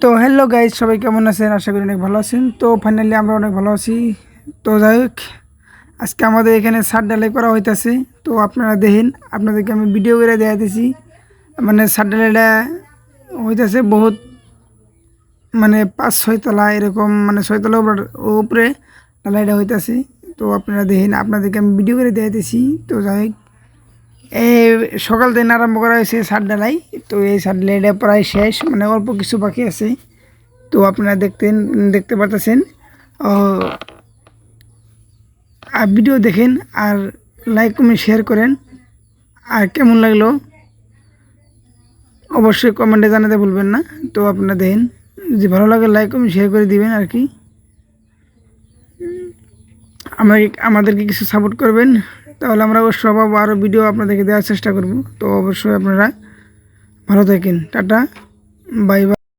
তো hello guys, সবাই কেমন আছেন? আশা করি অনেক ভালো আছেন। তো ফাইনালি আমরা অনেক ভালো আছি। তো যাই হোক, আজকে আমাদের এখানে ছাদ ঢালাই করা হইতাছে। তো আপনারা দেখেন, আপনাদেরকে আমি ভিডিও করে দেখাইতেছি। মানে ছাদ ঢালাইটা হইতাছে বহুত, মানে 5-6 তলা এরকম, মানে 6 তলার উপরে ঢালাইটা হইতাছে। তো আপনারা দেখেন, আপনাদেরকে আমি ভিডিও করে দেখাইতেছি। তো যাই হোক, এই সকাল থেকে আরম্ভ করা হয়েছে ছাদ ঢালাই। তো এই ছাদ ঢালাইটা প্রায় শেষ, মানে অল্প কিছু বাকি আছে। তো আপনারা দেখতে পারতেছেন। আর ভিডিও দেখেন, আর লাইক কমেন্ট শেয়ার করেন। আর কেমন লাগলো অবশ্যই কমেন্টে জানাতে ভুলবেন না। তো আপনারা দেখেন, যে ভালো লাগে লাইক কমেন্ট শেয়ার করে দিবেন আর কি। আমাদেরকে কিছু সাপোর্ট করবেন, তাহলে আমরা অবশ্যই আরও ভিডিও আপনাদেরকে দেওয়ার চেষ্টা করব। তো অবশ্যই আপনারা ভালো থাকেন। Tata, bye bye.